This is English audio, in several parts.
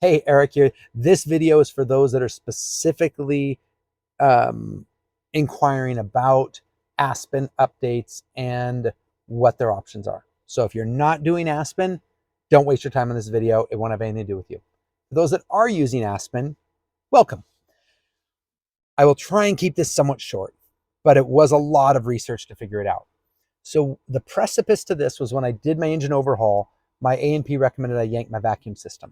Hey, Eric here. This video is for those that are specifically inquiring about Aspen updates and what their options are. So if you're not doing Aspen, don't waste your time on this video. It won't have anything to do with you. For those that are using Aspen, welcome. I will try and keep this somewhat short, but it was a lot of research to figure it out. So the precipice to this was when I did my engine overhaul, my A&P recommended I yank my vacuum system.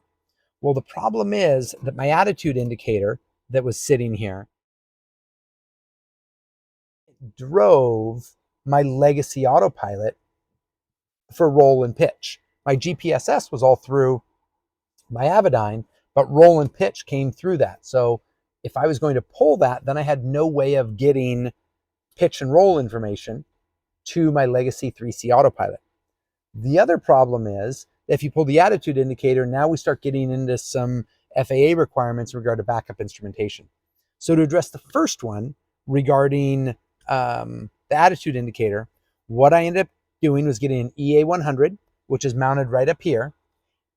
Well, the problem is that my attitude indicator that was sitting here drove my legacy autopilot for roll and pitch. My GPSS was all through my Avionics, but roll and pitch came through that. So if I was going to pull that, then I had no way of getting pitch and roll information to my legacy 3C autopilot. The other problem is if you pull the attitude indicator, now we start getting into some FAA requirements in regard to backup instrumentation. So to address the first one regarding the attitude indicator, what I ended up doing was getting an EA100, which is mounted right up here.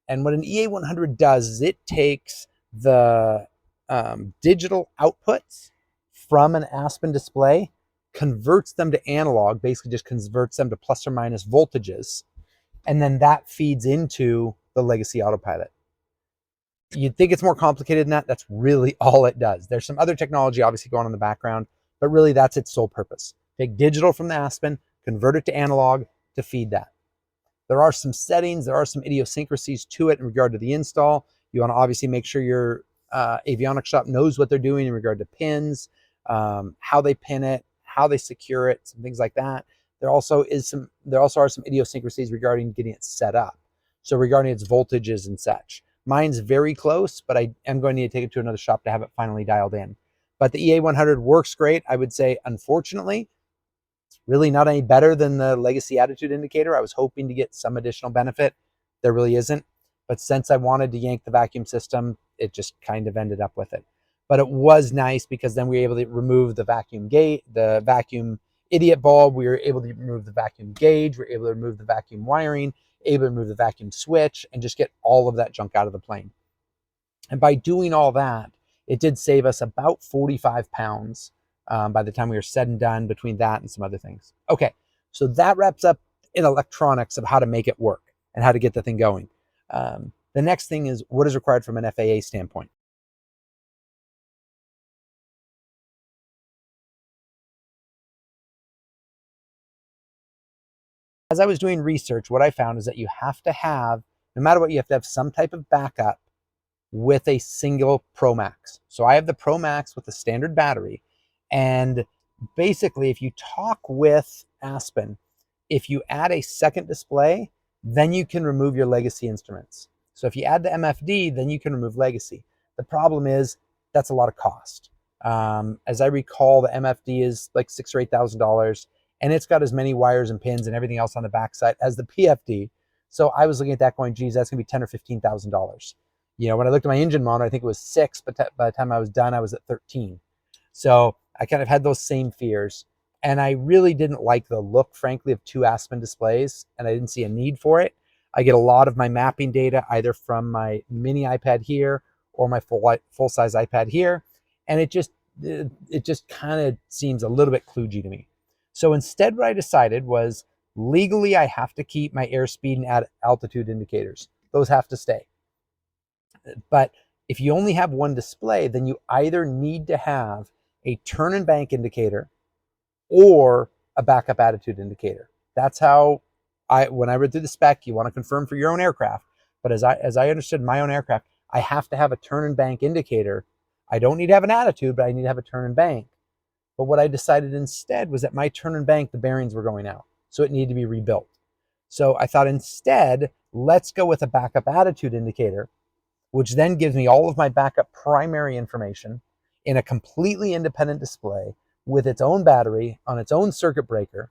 And what an EA100 does is it takes the digital outputs from an Aspen display, converts them to analog, basically just converts them to plus or minus voltages, and then that feeds into the legacy autopilot. You'd think it's more complicated than that. That's really all it does. There's some other technology obviously going on in the background, but really that's its sole purpose. Take digital from the Aspen, convert it to analog to feed that. There are some settings, there are some idiosyncrasies to it in regard to the install. You want to obviously make sure your avionics shop knows what they're doing in regard to pins, how they pin it, how they secure it, some things like that. There also are some idiosyncrasies regarding getting it set up. So regarding its voltages and such. Mine's very close, but I am going to need to take it to another shop to have it finally dialed in. But the EA100 works great. I would say, unfortunately, it's really not any better than the legacy attitude indicator. I was hoping to get some additional benefit. There really isn't. But since I wanted to yank the vacuum system, it just kind of ended up with it. But it was nice because then we were able to remove the vacuum gate, the vacuum idiot bulb. We were able to remove the vacuum gauge. We were able to remove the vacuum wiring, able to remove the vacuum switch, and just get all of that junk out of the plane. And by doing all that, it did save us about 45 pounds by the time we were said and done between that and some other things. Okay, so that wraps up in electronics of how to make it work and how to get the thing going. The next thing is what is required from an FAA standpoint. As I was doing research, what I found is that you have to have, no matter what, you have to have some type of backup with a single Pro Max. So I have the Pro Max with a standard battery. And basically, if you talk with Aspen, if you add a second display, then you can remove your legacy instruments. So if you add the MFD, then you can remove legacy. The problem is that's a lot of cost. As I recall, the MFD is like $6,000 or $8,000, and it's got as many wires and pins and everything else on the backside as the PFD. So I was looking at that going, geez, that's gonna be $10,000 or $15,000. You know, when I looked at my engine monitor, I think it was 6, but by the time I was done, I was at 13. So I kind of had those same fears. And I really didn't like the look, frankly, of two Aspen displays, and I didn't see a need for it. I get a lot of my mapping data either from my mini iPad here or my full-size iPad here, and it just kind of seems a little bit kludgy to me. So instead, what I decided was legally I have to keep my airspeed and altitude indicators. Those have to stay. But if you only have one display, then you either need to have a turn and bank indicator or a backup attitude indicator. That's how when I read through the spec, you want to confirm for your own aircraft. But as I understood my own aircraft, I have to have a turn and bank indicator. I don't need to have an attitude, but I need to have a turn and bank. But what I decided instead was that my turn and bank, the bearings were going out. So it needed to be rebuilt. So I thought instead, let's go with a backup attitude indicator, which then gives me all of my backup primary information in a completely independent display with its own battery on its own circuit breaker.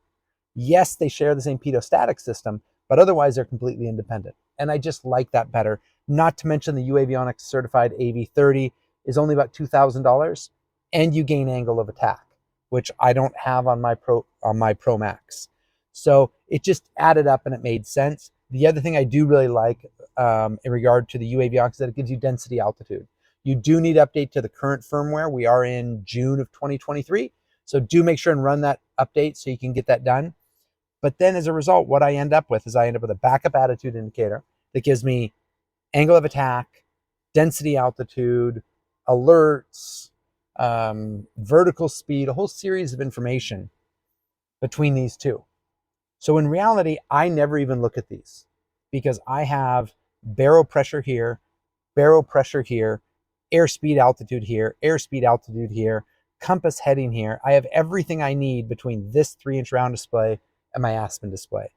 Yes, they share the same pitot-static system, but otherwise they're completely independent. And I just like that better. Not to mention the Avionics certified AV30 is only about $2,000, and you gain angle of attack, which I don't have on my Pro Max. So it just added up and it made sense. The other thing I do really like in regard to the UAV is that it gives you density altitude. You do need to update to the current firmware. We are in June of 2023. So do make sure and run that update so you can get that done. But then as a result, what I end up with is I end up with a backup attitude indicator that gives me angle of attack, density altitude, alerts, vertical speed, a whole series of information between these two. So in reality, I never even look at these because I have barrel pressure here, airspeed altitude here, compass heading here. I have everything I need between this 3-inch round display and my Aspen display.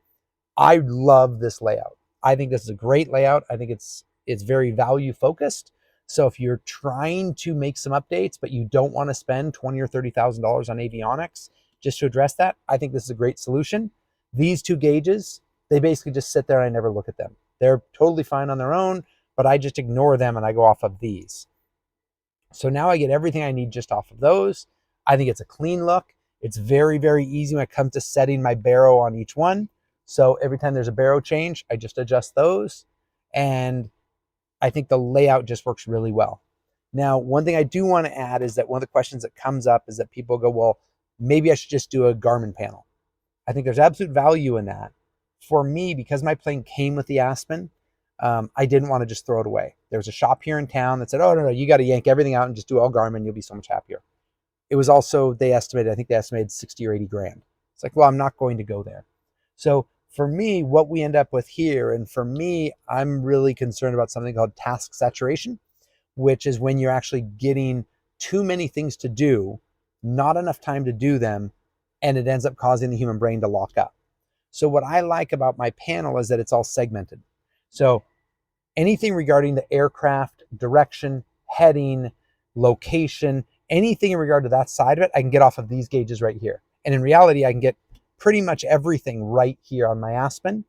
I love this layout. I think this is a great layout. I think it's very value focused. So if you're trying to make some updates, but you don't want to spend $20,000 or $30,000 on avionics just to address that, I think this is a great solution. These two gauges, they basically just sit there and I never look at them. They're totally fine on their own, but I just ignore them and I go off of these. So now I get everything I need just off of those. I think it's a clean look. It's very, very easy when it comes to setting my baro on each one. So every time there's a baro change, I just adjust those. And I think the layout just works really well. Now, one thing I do want to add is that one of the questions that comes up is that people go, well, maybe I should just do a Garmin panel. I think there's absolute value in that. For me, because my plane came with the Aspen, I didn't want to just throw it away. There was a shop here in town that said, oh, no, you got to yank everything out and just do all Garmin. You'll be so much happier. It was also, I think they estimated 60 or 80 grand. It's like, well, I'm not going to go there. So for me, what we end up with here, and for me, I'm really concerned about something called task saturation, which is when you're actually getting too many things to do, not enough time to do them, and it ends up causing the human brain to lock up. So what I like about my panel is that it's all segmented. So anything regarding the aircraft, direction, heading, location, anything in regard to that side of it, I can get off of these gauges right here. And in reality, I can get pretty much everything right here on my Aspen,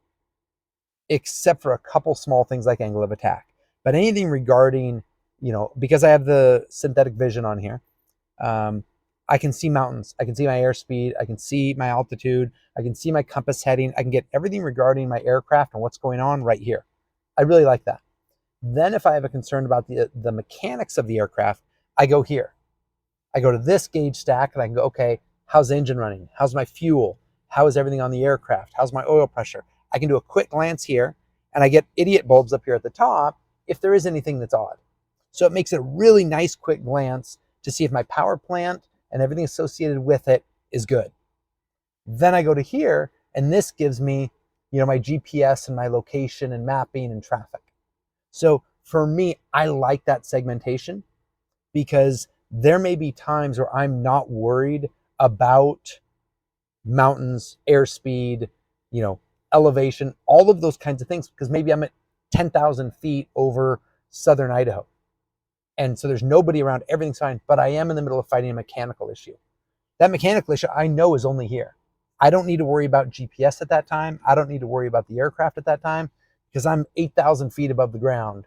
except for a couple small things like angle of attack. But anything regarding, because I have the synthetic vision on here, I can see mountains, I can see my airspeed, I can see my altitude, I can see my compass heading, I can get everything regarding my aircraft and what's going on right here. I really like that. Then if I have a concern about the mechanics of the aircraft, I go here. I go to this gauge stack and I can go, okay, how's the engine running? How's my fuel? How is everything on the aircraft? How's my oil pressure? I can do a quick glance here and I get idiot bulbs up here at the top if there is anything that's odd. So it makes it a really nice quick glance to see if my power plant and everything associated with it is good. Then I go to here and this gives me, my GPS and my location and mapping and traffic. So for me, I like that segmentation because there may be times where I'm not worried about mountains, airspeed, elevation, all of those kinds of things, because maybe I'm at 10,000 feet over southern Idaho. And so there's nobody around, everything's fine, but I am in the middle of fighting a mechanical issue. That mechanical issue I know is only here. I don't need to worry about GPS at that time. I don't need to worry about the aircraft at that time because I'm 8,000 feet above the ground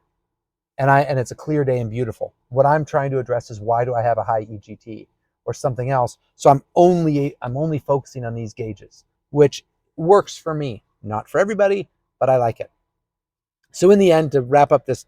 and it's a clear day and beautiful. What I'm trying to address is why do I have a high EGT or something else? So I'm only focusing on these gauges, which works for me, not for everybody, but I like it. So in the end, to wrap up this,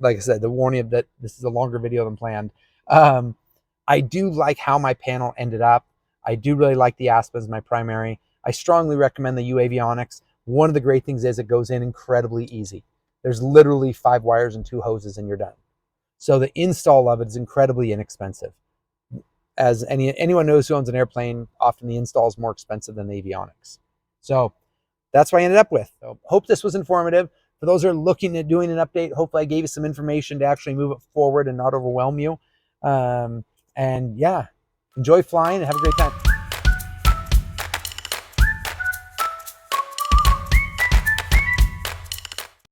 like I said, the warning that this is a longer video than planned. I do like how my panel ended up. I do really like the Aspen as my primary. I strongly recommend the Avionics. One of the great things is it goes in incredibly easy. There's literally 5 wires and 2 hoses and you're done. So the install of it is incredibly inexpensive. As anyone knows who owns an airplane, often the install is more expensive than the Avionics. So that's what I ended up with. So hope this was informative. For those who are looking at doing an update, hopefully I gave you some information to actually move it forward and not overwhelm you. And yeah, enjoy flying and have a great time.